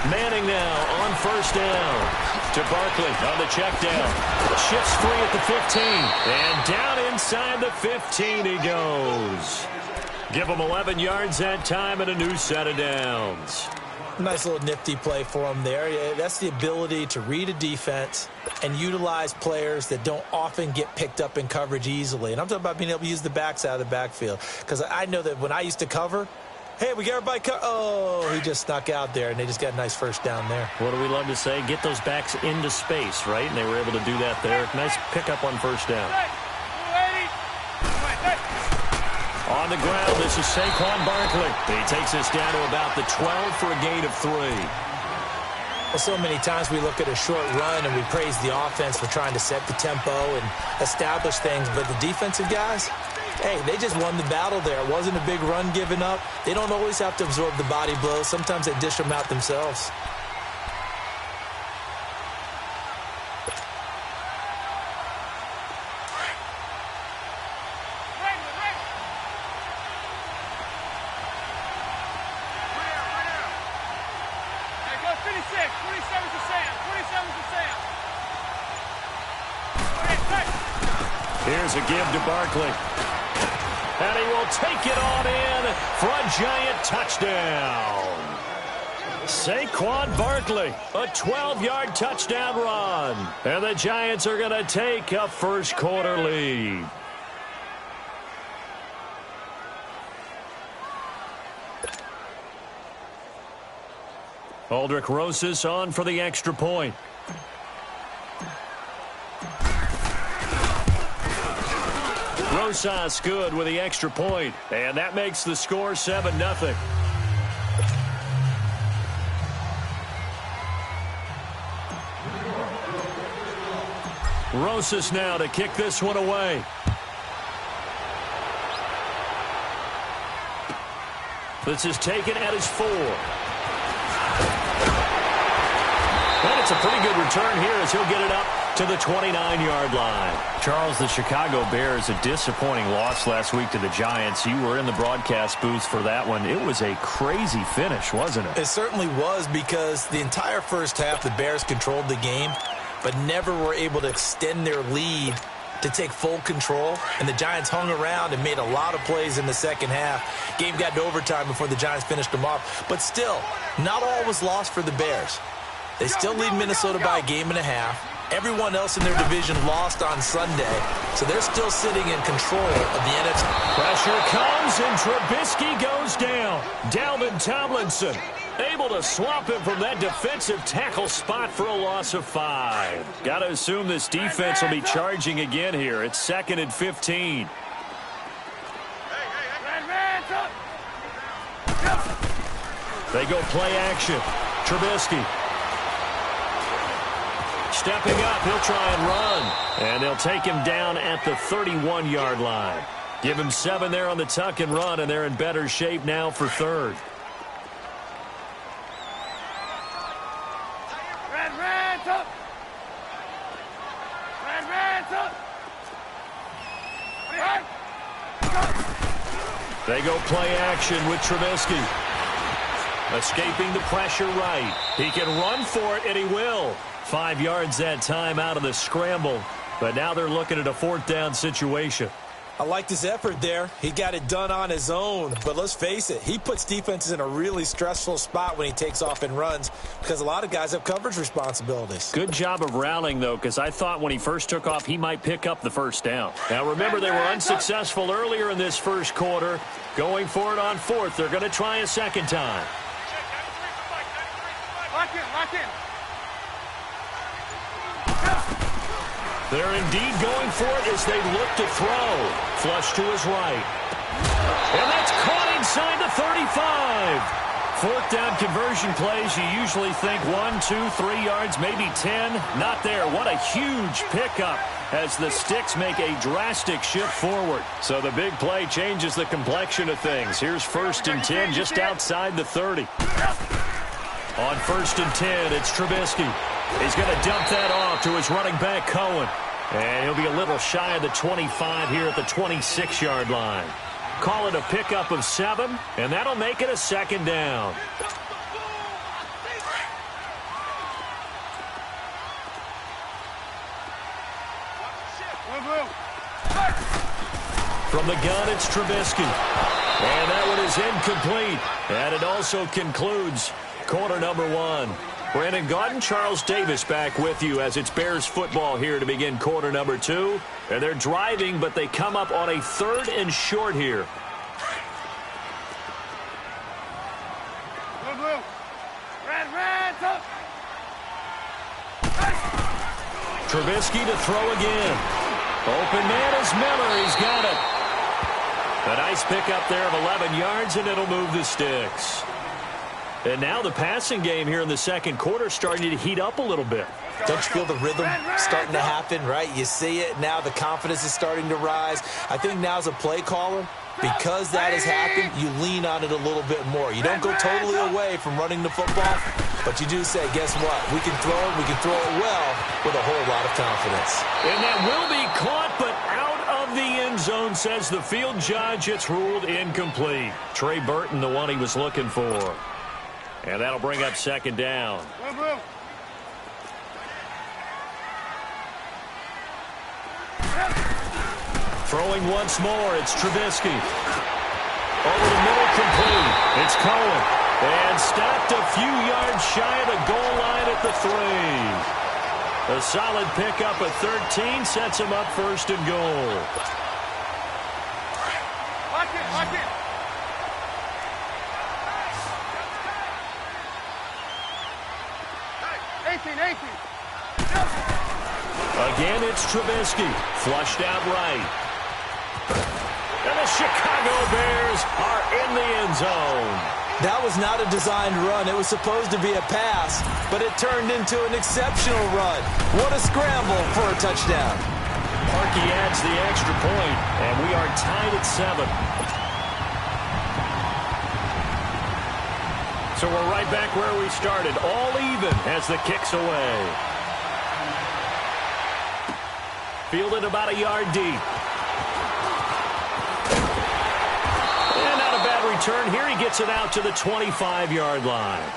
Manning now on first down to Barkley on the check down. Shifts free at the 15. And down inside the 15 he goes. Give him 11 yards that time and a new set of downs. Nice little nifty play for him there. That's the ability to read a defense and utilize players that don't often get picked up in coverage easily. And I'm talking about being able to use the backs out of the backfield. Because I know that when I used to cover, hey, we got everybody oh, he just snuck out there, and they just got a nice first down there. What do we love to say? Get those backs into space, right? And they were able to do that there. Nice pickup on first down. On the ground, this is Saquon Barkley. He takes us down to about the 12 for a gain of 3. Well, so many times we look at a short run and we praise the offense for trying to set the tempo and establish things, but the defensive guys, hey, they just won the battle there. It wasn't a big run given up. They don't always have to absorb the body blows. Sometimes they dish them out themselves. Here's a give to Barkley. And he will take it on in for a giant touchdown. Saquon Barkley, a 12-yard touchdown run. And the Giants are going to take a first-quarter lead. Aldrich Rosas on for the extra point. Rosas good with the extra point, and that makes the score 7-0. Rosas now to kick this one away. This is taken at his 4. And it's a pretty good return here as he'll get it up to the 29-yard line. Charles, the Chicago Bears, a disappointing loss last week to the Giants. You were in the broadcast booth for that one. It was a crazy finish, wasn't it? It certainly was, because the entire first half the Bears controlled the game, but never were able to extend their lead to take full control. And the Giants hung around and made a lot of plays in the second half. Game got to overtime before the Giants finished them off. But still, not all was lost for the Bears. They still lead Minnesota by a game and a half. Everyone else in their division lost on Sunday, so they're still sitting in control of the NFC. Pressure comes, and Trubisky goes down. Dalvin Tomlinson able to swap him from that defensive tackle spot for a loss of 5. Got to assume this defense will be charging again here. It's 2nd and 15. They go play action. Trubisky. Stepping up, he'll try and run. And they'll take him down at the 31-yard line. Give him 7 there on the tuck and run, and they're in better shape now for 3rd. They go play action with Trubisky. Escaping the pressure right. He can run for it, and he will. 5 yards that time out of the scramble. But now they're looking at a 4th down situation. I liked his effort there. He got it done on his own. But let's face it, he puts defenses in a really stressful spot when he takes off and runs, because a lot of guys have coverage responsibilities. Good job of rallying, though, because I thought when he first took off, he might pick up the 1st down. Now, remember, they were unsuccessful earlier in this first quarter. Going for it on 4th. They're going to try a 2nd time. Lock in. They're indeed going for it as they look to throw. Flush to his right. And that's caught inside the 35. 4th down conversion plays, you usually think 1, 2, 3 yards, maybe 10. Not there. What a huge pickup as the Sticks make a drastic shift forward. So the big play changes the complexion of things. Here's 1st and 10 just outside the 30. On 1st and 10, it's Trubisky. He's going to dump that off to his running back, Cohen. And he'll be a little shy of the 25 here at the 26-yard line. Call it a pickup of 7, and that'll make it a second down. From the gun, it's Trubisky. And that one is incomplete. And it also concludes quarter number 1. Brandon Gaudin, Charles Davis back with you as it's Bears football here to begin quarter number 2. And they're driving, but they come up on a 3rd and short here. Trubisky to throw again. Open man is Miller. He's got it. A nice pickup there of 11 yards, and it'll move the sticks. And now the passing game here in the second quarter starting to heat up a little bit. Don't you feel the rhythm starting to happen, right? You see it. Now the confidence is starting to rise. I think now as a play caller, because that has happened, you lean on it a little bit more. You don't go totally away from running the football, but you do say, guess what? We can throw it. We can throw it well with a whole lot of confidence. And that will be caught, but out of the end zone, says the field judge. It's ruled incomplete. Trey Burton, the one he was looking for. And that'll bring up second down. Throwing once more, it's Trubisky. Over the middle, complete. It's Cohen. And stopped a few yards shy of the goal line at the 3. A solid pickup at 13 sets him up first and goal. Watch it, watch it. Hey, 18. Again, it's Trubisky. Flushed out right. And the Chicago Bears are in the end zone. That was not a designed run. It was supposed to be a pass, but it turned into an exceptional run. What a scramble for a touchdown. Parkey adds the extra point, and we are tied at 7. So we're right back where we started, all even as the kick's away. Fielded about a yard deep. And not a bad return here. He gets it out to the 25-yard line.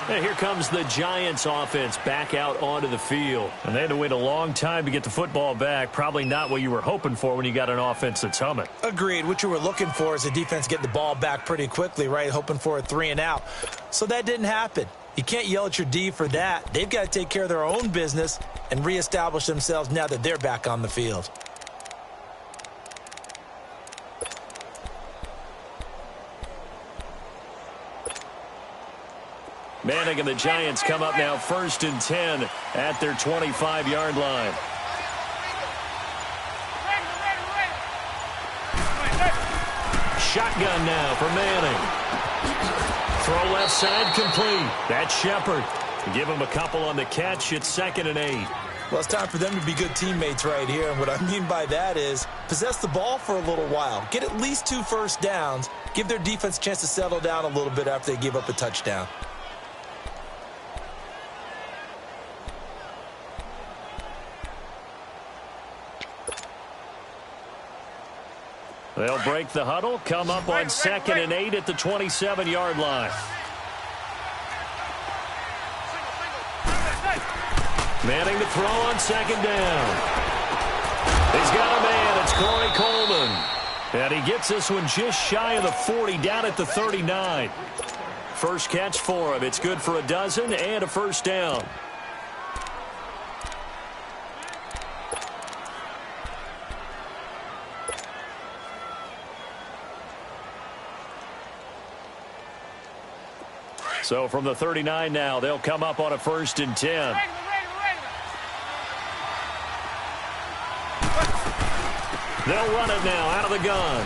And here comes the Giants offense back out onto the field. And they had to wait a long time to get the football back. Probably not what you were hoping for when you got an offense that's humming. Agreed. What you were looking for is the defense getting the ball back pretty quickly, right? Hoping for a 3 and out. So that didn't happen. You can't yell at your D for that. They've got to take care of their own business and reestablish themselves now that they're back on the field. Manning and the Giants come up now 1st and 10 at their 25-yard line. Shotgun now for Manning. Throw left side complete. That's Shepard. Give him a couple on the catch. It's 2nd and 8. Well, it's time for them to be good teammates right here. And what I mean by that is possess the ball for a little while. Get at least 2 first downs. Give their defense a chance to settle down a little bit after they give up a touchdown. They'll break the huddle, come up on 2nd and 8 at the 27-yard line. Manning to throw on 2nd down. He's got a man. It's Corey Coleman. And he gets this one just shy of the 40, down at the 39. First catch for him. It's good for a dozen and a first down. So from the 39 now, they'll come up on a 1st and 10. They'll run it now out of the gun.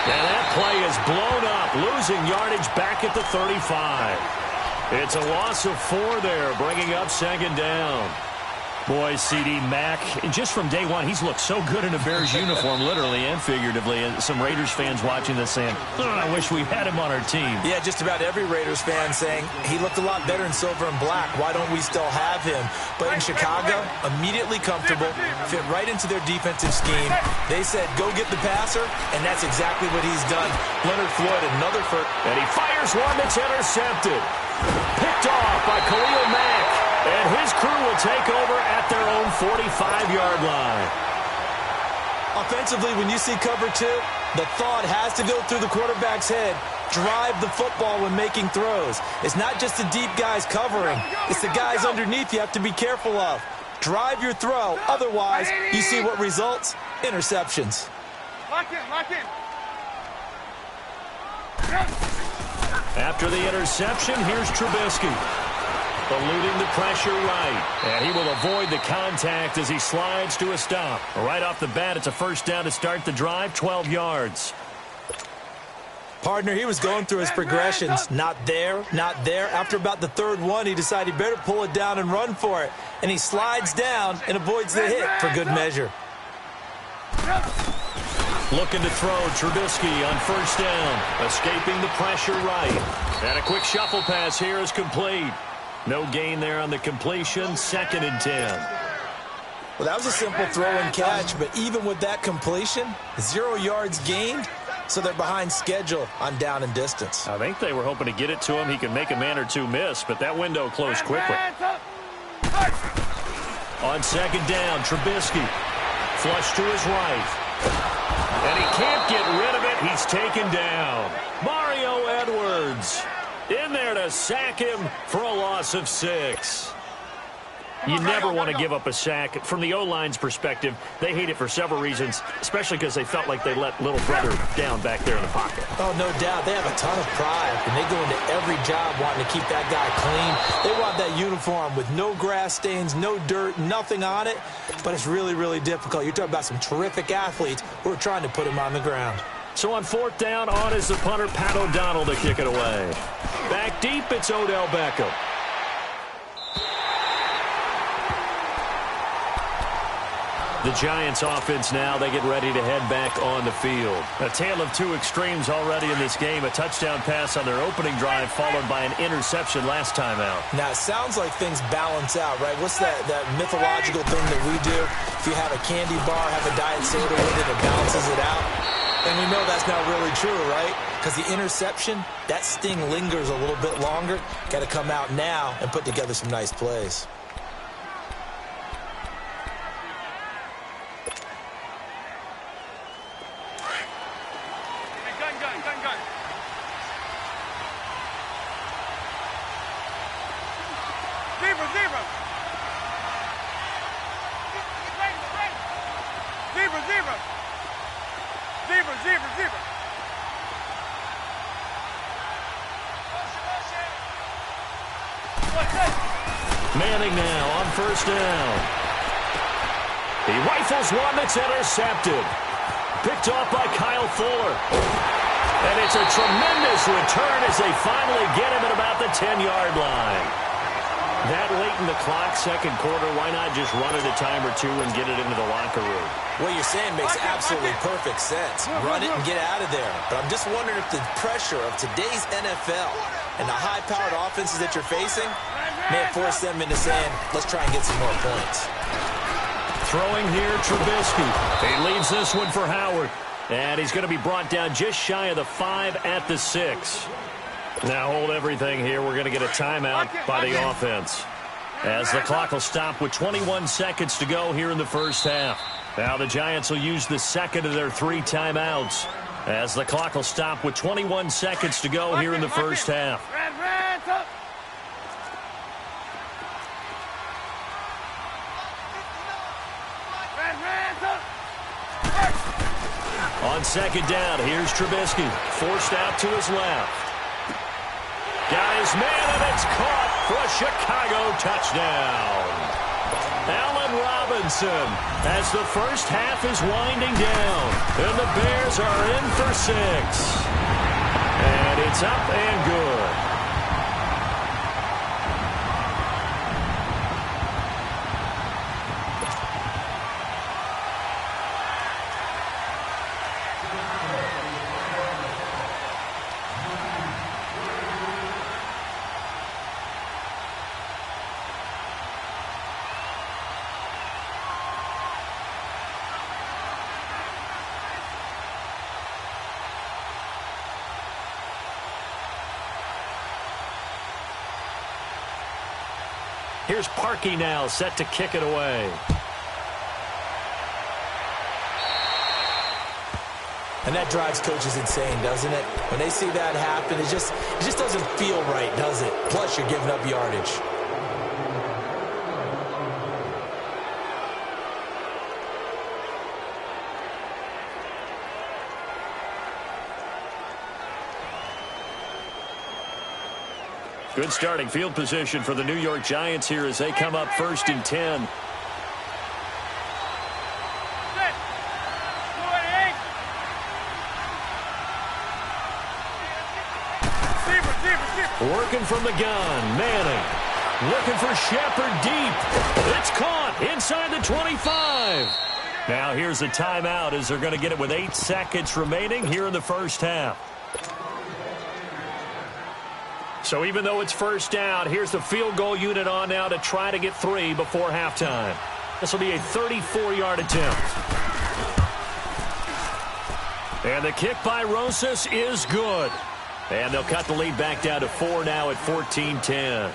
And that play is blown up, losing yardage back at the 35. It's a loss of 4 there, bringing up 2nd down. Boy, CD Mack, just from day one, he's looked so good in a Bears uniform, literally and figuratively. And some Raiders fans watching this saying, I wish we had him on our team. Yeah, just about every Raiders fan saying he looked a lot better in silver and black. Why don't we still have him? But in Chicago, immediately comfortable, fit right into their defensive scheme. They said, go get the passer, and that's exactly what he's done. Leonard Floyd, another first. And he fires one that's intercepted. Picked off by Khalil Mack. And his crew will take over at their own 45-yard line. Offensively, when you see cover two, the thought has to go through the quarterback's head. Drive the football when making throws. It's not just the deep guys covering. It's the guys underneath you have to be careful of. Drive your throw. Otherwise, you see what results? Interceptions. Lock in, lock in. After the interception, here's Trubisky. Eluding the pressure right. And he will avoid the contact as he slides to a stop. Right off the bat, it's a first down to start the drive, 12 yards. Partner, he was going through his progressions. Not there, not there. After about the third one, he decided he better pull it down and run for it. And he slides down and avoids the hit for good measure. Looking to throw, Trubisky on first down. Escaping the pressure right. And a quick shuffle pass here is complete. No gain there on the completion, 2nd and 10. Well, that was a simple throw and catch, but even with that completion, 0 yards gained, so they're behind schedule on down and distance. I think they were hoping to get it to him. He could make a man or two miss, but that window closed quickly. On 2nd down, Trubisky. Flush to his right. And he can't get rid of it. He's taken down. Mario Edwards in there to sack him for a loss of 6. You never want to give up a sack. From the O-line's perspective, they hate it for several reasons, especially because they felt like they let little brother down back there in the pocket. Oh, no doubt. They have a ton of pride, and they go into every job wanting to keep that guy clean. They want that uniform with no grass stains, no dirt, nothing on it, but it's really, really difficult. You're talking about some terrific athletes who are trying to put him on the ground. So on 4th down, on is the punter, Pat O'Donnell, to kick it away. Back deep, it's Odell Beckham. The Giants offense now, they get ready to head back on the field. A tale of two extremes already in this game. A touchdown pass on their opening drive followed by an interception last time out. Now, it sounds like things balance out, right? What's that mythological thing that we do? If you have a candy bar, have a diet soda with it, it balances it out. And we know that's not really true, right? Because the interception, that sting lingers a little bit longer. Got to come out now and put together some nice plays. Gun. Zebra. Manning now on first down. He rifles one that's intercepted. Picked off by Kyle Fuller. And it's a tremendous return as they finally get him at about the 10-yard line. That late in the clock, second quarter, why not just run it a time or two and get it into the locker room? What you're saying makes absolutely perfect sense. Run it and get out of there. But I'm just wondering if the pressure of today's NFL and the high-powered offenses that you're facing may have forced them into saying, let's try and get some more points. Throwing here, Trubisky. He leaves this one for Howard. And he's going to be brought down just shy of the 5 at the 6. Now hold everything here. We're going to get a timeout by the offense. As the clock will stop with 21 seconds to go here in the first half. Now the Giants will use the second of their 3 timeouts. As the clock will stop with 21 seconds to go here in the first half. On second down, here's Trubisky. Forced out to his left. Got his man, and it's caught for a Chicago touchdown. Allen Robinson, as the first half is winding down, and the Bears are in for 6. And it's up and good. Here's Parkey now, set to kick it away. And that drives coaches insane, doesn't it? When they see that happen, it just doesn't feel right, does it? Plus, you're giving up yardage. Good starting field position for the New York Giants here as they come up 1st and 10. Working from the gun, Manning. Looking for Shepard deep. It's caught inside the 25. Now here's a timeout as they're going to get it with 8 seconds remaining here in the first half. So even though it's first down, here's the field goal unit on now to try to get 3 before halftime. This will be a 34-yard attempt. And the kick by Rosas is good. And they'll cut the lead back down to 4 now at 14-10.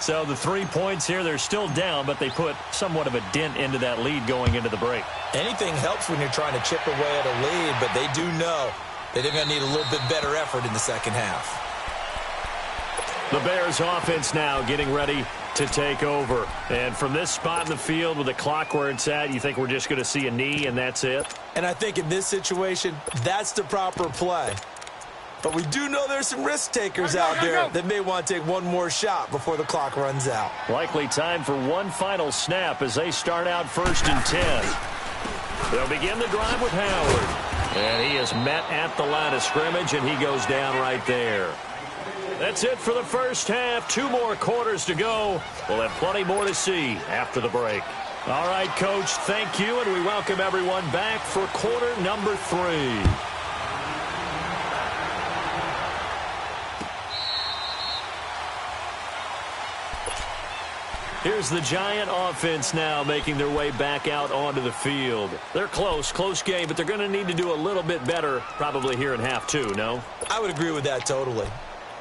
So the 3 points here, they're still down, but they put somewhat of a dent into that lead going into the break. Anything helps when you're trying to chip away at a lead, but they do know that they're going to need a little bit better effort in the second half. The Bears offense now getting ready to take over. And from this spot in the field with the clock where it's at, you think we're just going to see a knee and that's it? And I think in this situation, that's the proper play. But we do know there's some risk takers out there that may want to take one more shot before the clock runs out. Likely time for one final snap as they start out 1st and 10. They'll begin the drive with Howard. And he is met at the line of scrimmage, and he goes down right there. That's it for the first half. 2 more quarters to go. We'll have plenty more to see after the break. All right, Coach, thank you, and we welcome everyone back for quarter number 3. Here's the Giant offense now making their way back out onto the field. They're close game, but they're going to need to do a little bit better probably here in half 2, no? I would agree with that totally.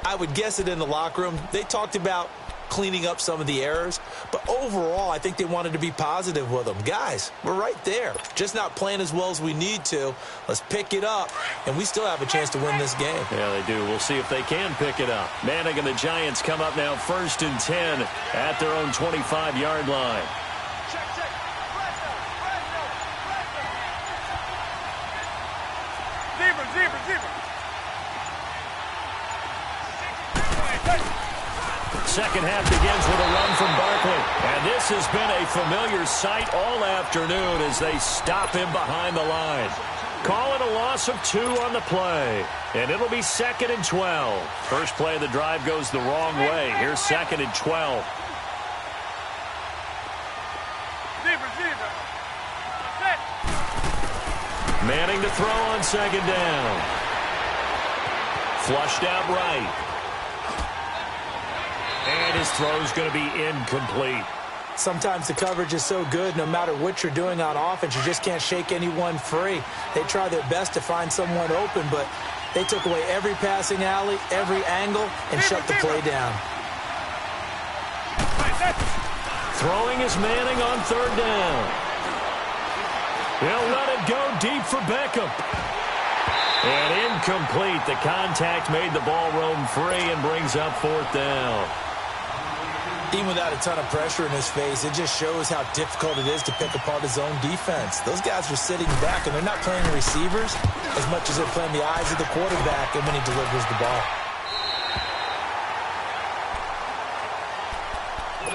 I would guess it in the locker room. They talked about cleaning up some of the errors, but overall I think they wanted to be positive with them. Guys, we're right there. Just not playing as well as we need to. Let's pick it up, and we still have a chance to win this game. Yeah, they do. We'll see if they can pick it up. Manning and the Giants come up now 1st and 10 at their own 25-yard line. Zebra. Second half begins with a run from Barkley. And this has been a familiar sight all afternoon as they stop him behind the line. Call it a loss of 2 on the play. And it'll be 2nd and 12. First play of the drive goes the wrong way. Here's 2nd and 12. Zebra. Manning to throw on 2nd down. Flushed out right. And his throw's going to be incomplete. Sometimes the coverage is so good, no matter what you're doing on offense, you just can't shake anyone free. They try their best to find someone open, but they took away every passing alley, every angle, and shut the play down. Throwing is Manning on 3rd down. He'll let it go deep for Beckham. And incomplete. The contact made the ball roam free and brings up 4th down. Even without a ton of pressure in his face, it just shows how difficult it is to pick apart his own defense. Those guys are sitting back, and they're not playing the receivers as much as they're playing the eyes of the quarterback and when he delivers the ball.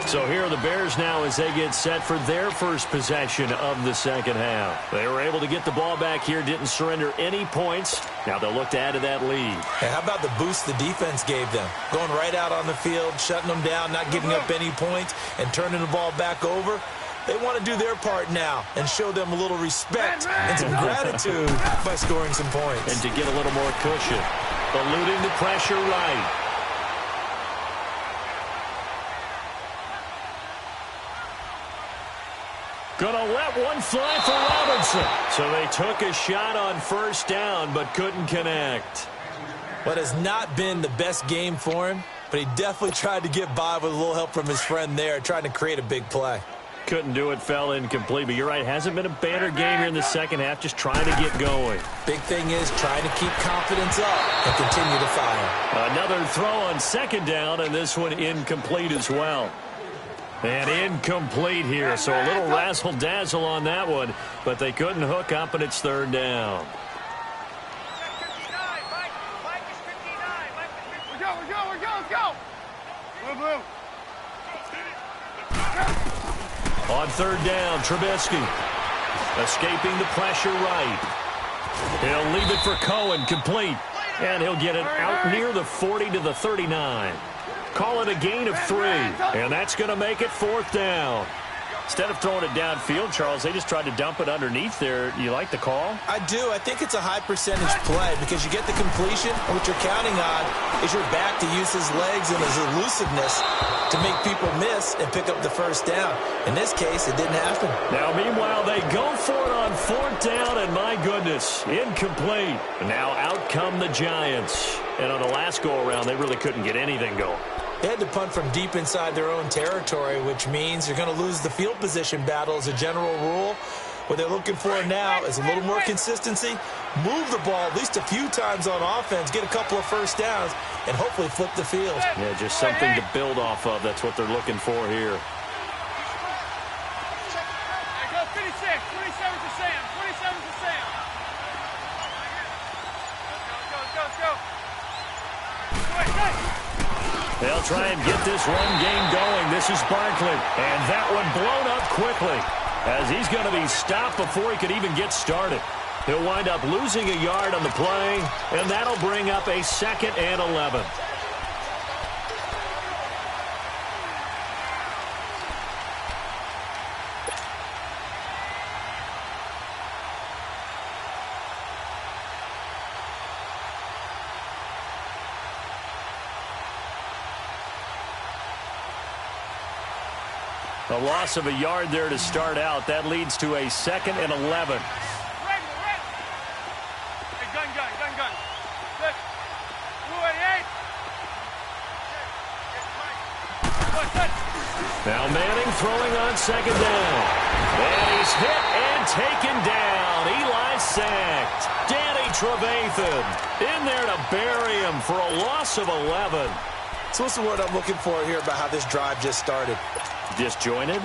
So here are the Bears now as they get set for their first possession of the second half. They were able to get the ball back here, didn't surrender any points. Now they'll look to add to that lead. Hey, how about the boost the defense gave them? Going right out on the field, shutting them down, not giving up any points, and turning the ball back over. They want to do their part now and show them a little respect and some gratitude by scoring some points. And to get a little more cushion. Eluding the pressure right. Gonna let one fly for Robinson. So they took a shot on 1st down but couldn't connect. What has not been the best game for him, but he definitely tried to get by with a little help from his friend there, trying to create a big play. Couldn't do it, fell incomplete, but you're right, hasn't been a banner game here in the second half, just trying to get going. Big thing is trying to keep confidence up and continue to fire. Another throw on second down, and this one incomplete as well. And incomplete here, so a little razzle-dazzle on that one, but they couldn't hook up, and it's third down. Let's go. Move. On third down, Trubisky escaping the pressure right. He'll leave it for Cohen, complete. And he'll get it out near the 40 to the 39. Call it a gain of 3. And that's going to make it fourth down. Instead of throwing it downfield, Charles, they just tried to dump it underneath there. You like the call? I do. I think it's a high percentage play because you get the completion, and what you're counting on is your back to use his legs and his elusiveness to make people miss and pick up the first down. In this case, it didn't happen. Now, meanwhile, they go for it on fourth down, and my goodness, incomplete. Now out come the Giants. And on the last go-around, they really couldn't get anything going. They had to punt from deep inside their own territory, which means you're going to lose the field position battle as a general rule. What they're looking for now is a little more consistency, move the ball at least a few times on offense, get a couple of first downs, and hopefully flip the field. Yeah, just something to build off of. That's what they're looking for here. Go 56, 27 to Sam, 27 to Sam. Let's go. They'll try and get this run game going. This is Barkley. And that one blown up quickly as he's going to be stopped before he could even get started. He'll wind up losing a yard on the play, and that'll bring up a 2nd and 11. A loss of a yard there to start out. That leads to a 2nd and 11. Hey, gun. Good. 288. Now Manning throwing on second down. And he's hit and taken down. Eli sacked. Danny Trevathan in there to bury him for a loss of 11. So what's the word I'm looking for here about how this drive just started? Disjointed?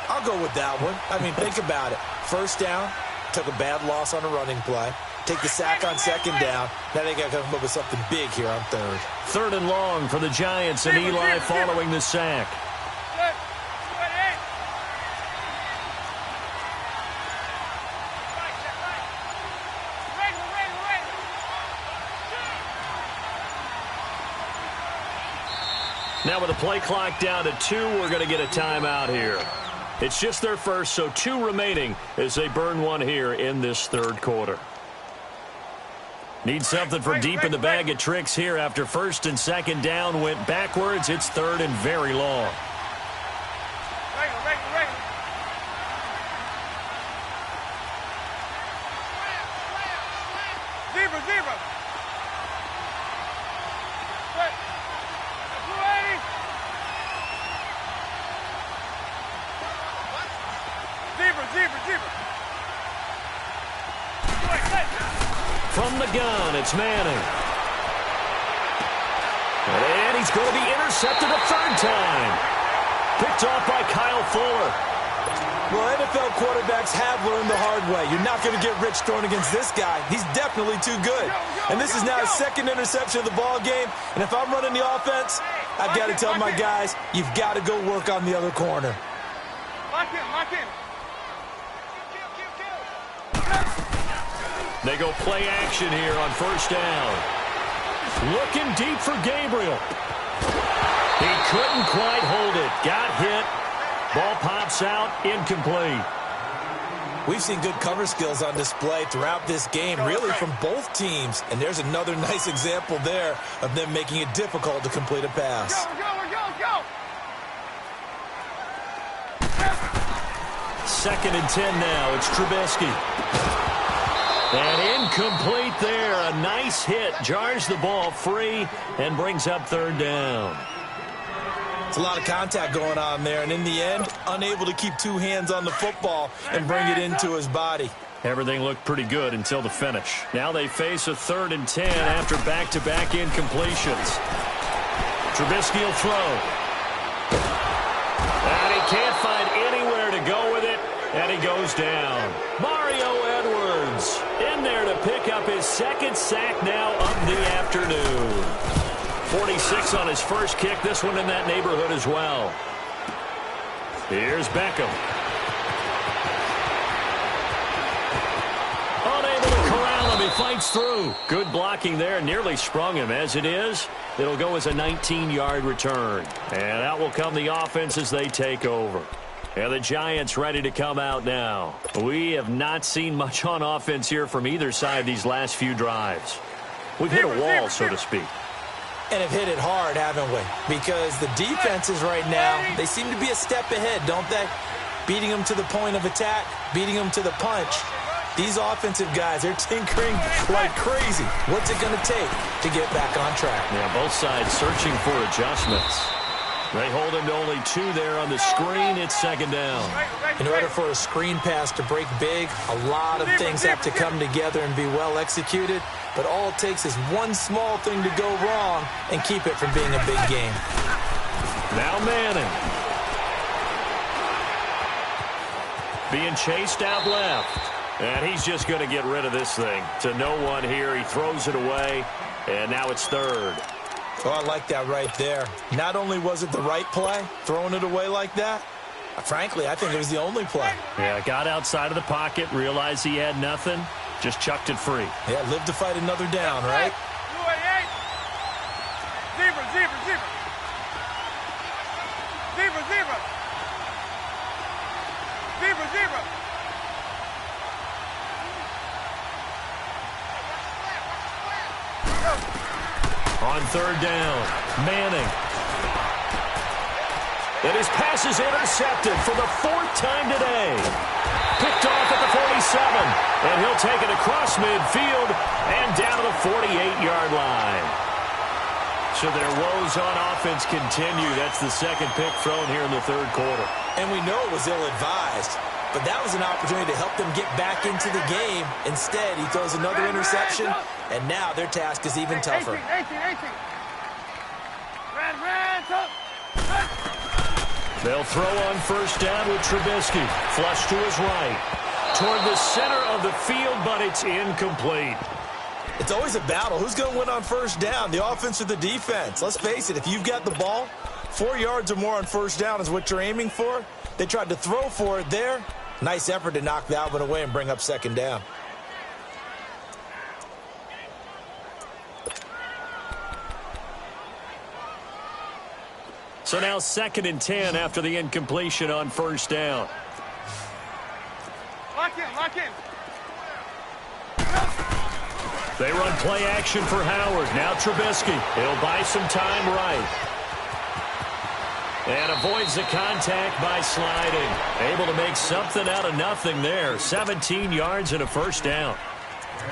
I'll go with that one. I mean, think about it. First down, took a bad loss on a running play. Take the sack on second down. Now they got to come up with something big here on third. 3rd and long for the Giants, and Eli following the sack. Good. 288. Now with the play clock down to 2, we're going to get a timeout here. It's just their first, so 2 remaining as they burn one here in this third quarter. Need something for deep in the bag of tricks here after 1st and 2nd down went backwards. It's 3rd and very long. Zebra. Zebra. From the gun, it's Manning. And he's going to be intercepted a 3rd time. Picked off by Kyle Fuller. Well, NFL quarterbacks have learned the hard way. You're not going to get rich throwing against this guy. He's definitely too good. And this is now his 2nd interception of the ball game. And if I'm running the offense, I've got to tell my guys, you've got to go work on the other corner. Lock in. They go play action here on 1st down. Looking deep for Gabriel. He couldn't quite hold it. Got hit. Ball pops out. Incomplete. We've seen good cover skills on display throughout this game, really from both teams. And there's another nice example there of them making it difficult to complete a pass. Go. 2nd and 10 now. It's Trubisky. And incomplete there. A nice hit. Jars the ball free and brings up third down. It's a lot of contact going on there, and in the end, unable to keep two hands on the football and bring it into his body. Everything looked pretty good until the finish. Now they face a 3rd and 10 after back-to-back incompletions. Trubisky will throw. And he can't find anywhere to go with it, and he goes down. Mario Edwards in there to pick up his 2nd sack now of the afternoon. 46 on his first kick. This one in that neighborhood as well. Here's Beckham. Unable to corral him. He fights through. Good blocking there. Nearly sprung him. As it is, it'll go as a 19-yard return. And out will come the offense as they take over. And the Giants ready to come out now. We have not seen much on offense here from either side these last few drives. We've hit a wall, so to speak. And have hit it hard, haven't we? Because the defenses right now, they seem to be a step ahead, don't they? Beating them to the point of attack, beating them to the punch. These offensive guys, they're tinkering like crazy. What's it going to take to get back on track? Yeah, both sides searching for adjustments. They hold him to only 2 there on the screen. It's 2nd down. In order for a screen pass to break big, a lot of things have to come together and be well executed. But all it takes is one small thing to go wrong and keep it from being a big game. Now Manning. Being chased out left. And he's just going to get rid of this thing. To no one here. He throws it away. And now it's 3rd. Oh, I like that right there. Not only was it the right play, throwing it away like that, frankly, I think it was the only play. Yeah, got outside of the pocket, realized he had nothing, just chucked it free. Yeah, live to fight another down, right? Zebra, zebra, zebra. Zebra, zebra. Zebra, zebra. On 3rd down, Manning. And his pass is intercepted for the 4th time today. Picked off at the 47. And he'll take it across midfield and down to the 48-yard line. So their woes on offense continue. That's the 2nd pick thrown here in the 3rd quarter. And we know it was ill-advised. But that was an opportunity to help them get back into the game. Instead, he throws another interception, and now their task is even tougher. 18. They'll throw on 1st down with Trubisky. Flush to his right. Toward the center of the field, but it's incomplete. It's always a battle. Who's going to win on 1st down, the offense or the defense? Let's face it, if you've got the ball, 4 yards or more on 1st down is what you're aiming for. They tried to throw for it there. Nice effort to knock that one away and bring up 2nd down. So now 2nd and 10 after the incompletion on 1st down. Lock in. They run play action for Howard. Now Trubisky. He'll buy some time right. And avoids the contact by sliding. Able to make something out of nothing there. 17 yards and a 1st down.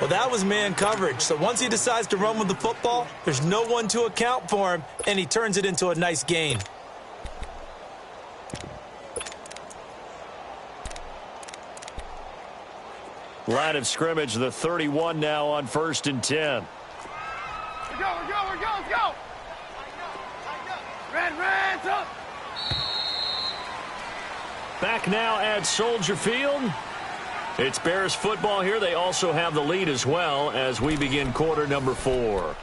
Well, that was man coverage. So once he decides to run with the football, there's no one to account for him, and he turns it into a nice gain. Line of scrimmage, the 31 now on 1st and 10. We're go. Let's go. Red, up. Back now at Soldier Field. It's Bears football here. They also have the lead as well as we begin quarter number 4.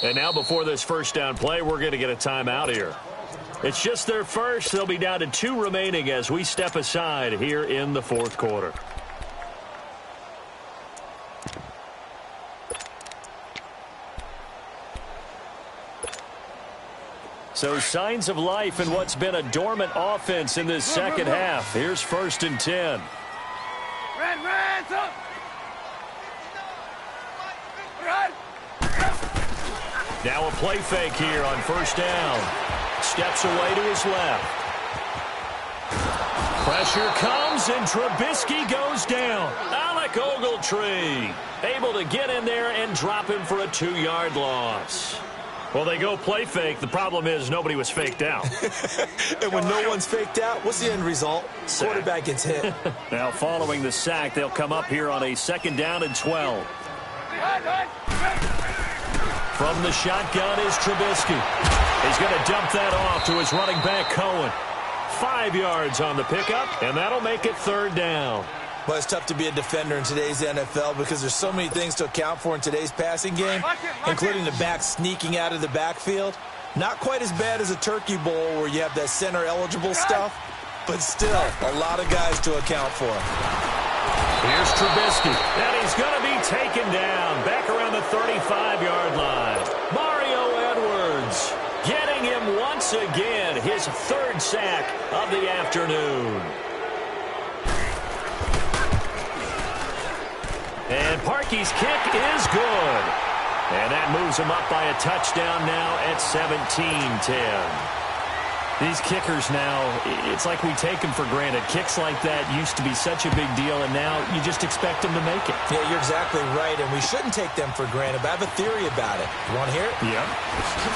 And now before this 1st down play, we're going to get a timeout here. It's just their first. They'll be down to 2 remaining as we step aside here in the 4th quarter. So signs of life in what's been a dormant offense in this second half. Here's 1st and 10. Red, up. Run. Now a play fake here on 1st down. Steps away to his left. Pressure comes, and Trubisky goes down. Alec Ogletree able to get in there and drop him for a 2-yard loss. Well, they go play fake. The problem is nobody was faked out. And when no one's faked out, what's the end result? Sack. Quarterback gets hit. Now following the sack, they'll come up here on a 2nd down and 12. From the shotgun is Trubisky. He's going to dump that off to his running back, Cohen. 5 yards on the pickup, and that'll make it 3rd down. Well, it's tough to be a defender in today's NFL because there's so many things to account for in today's passing game, including the back sneaking out of the backfield. Not quite as bad as a turkey bowl where you have that center-eligible stuff, but still a lot of guys to account for. Here's Trubisky, and he's going to be taken down back around the 35-yard line. Mario Edwards getting him once again, his 3rd sack of the afternoon. And Parkey's kick is good. And that moves him up by a touchdown now at 17-10. These kickers now, it's like we take them for granted. Kicks like that used to be such a big deal, and now you just expect them to make it. Yeah, you're exactly right, and we shouldn't take them for granted, but I have a theory about it. You want to hear it? Yeah.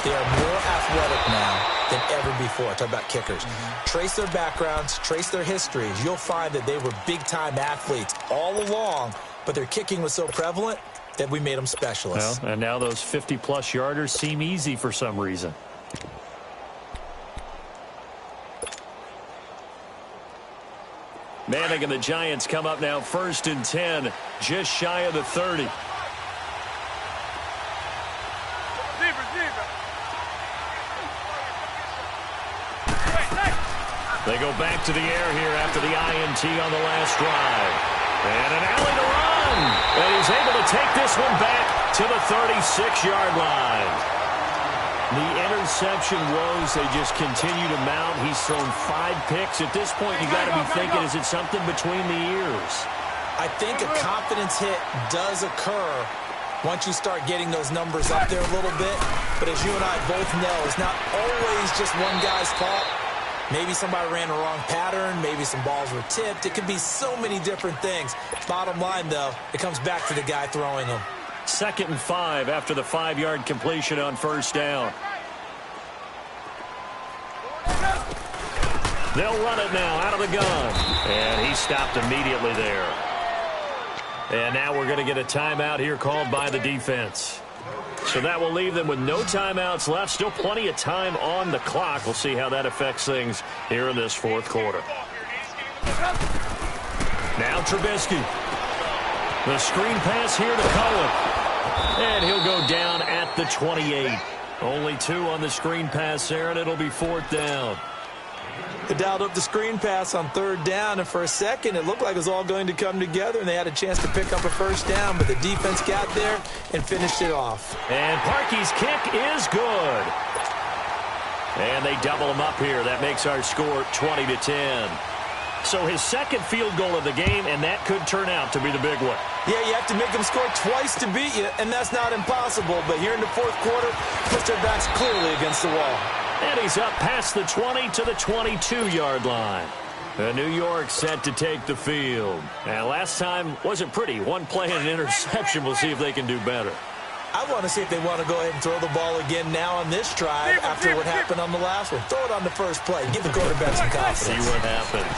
They are more athletic now than ever before. Talk about kickers. Trace their backgrounds, trace their histories. You'll find that they were big-time athletes all along, but their kicking was so prevalent that we made them specialists. Well, and now those 50-plus yarders seem easy for some reason. Manning and the Giants come up now 1st and 10, just shy of the 30. They go back to the air here after the INT on the last drive. And an alley to run. And he's able to take this one back to the 36-yard line. The interception woes, they just continue to mount. He's thrown 5 picks. At this point, you got to be thinking, is it something between the ears? I think a confidence hit does occur once you start getting those numbers up there a little bit. But as you and I both know, it's not always just one guy's fault. Maybe somebody ran a wrong pattern. Maybe some balls were tipped. It could be so many different things. Bottom line, though, it comes back to the guy throwing them. 2nd and 5 after the 5-yard completion on 1st down. They'll run it now out of the gun. And he stopped immediately there. And now we're going to get a timeout here called by the defense. So that will leave them with no timeouts left. Still plenty of time on the clock. We'll see how that affects things here in this 4th quarter. Now Trubisky. The screen pass here to Cohen. And he'll go down at the 28. Only 2 on the screen pass there, and it'll be 4th down. They dialed up the screen pass on 3rd down, and for a second it looked like it was all going to come together, and they had a chance to pick up a 1st down, but the defense got there and finished it off. And Parkey's kick is good. And they double him up here. That makes our score 20-10. So his 2nd field goal of the game, and that could turn out to be the big one. Yeah, you have to make them score twice to beat you, and that's not impossible. But here in the 4th quarter, push their backs clearly against the wall. And he's up past the 20 to the 22-yard line. New York set to take the field. And last time wasn't pretty. One play and an interception. We'll see if they can do better. I want to see if they want to go ahead and throw the ball again now on this drive after what happened on the last one. Throw it on the first play. Give the quarterback some confidence. See what happens.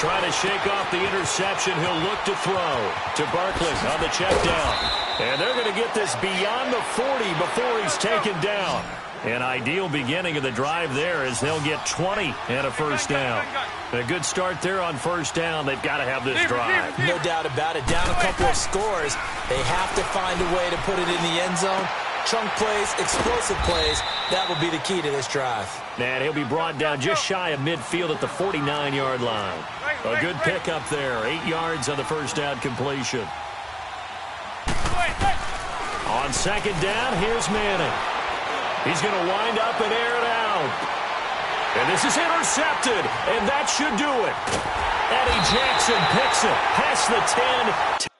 Trying to shake off the interception. He'll look to throw to Barkley on the check down. And they're going to get this beyond the 40 before he's taken down. An ideal beginning of the drive there as they'll get 20 and a 1st down. A good start there on 1st down. They've got to have this drive. No doubt about it. Down a couple of scores. They have to find a way to put it in the end zone. Chunk plays, explosive plays. That will be the key to this drive. And he'll be brought down just shy of midfield at the 49-yard line. A good pickup there. 8 yards on the 1st down completion. On 2nd down, here's Manning. He's going to wind up and air it out. And this is intercepted, and that should do it. Eddie Jackson picks it past the 10.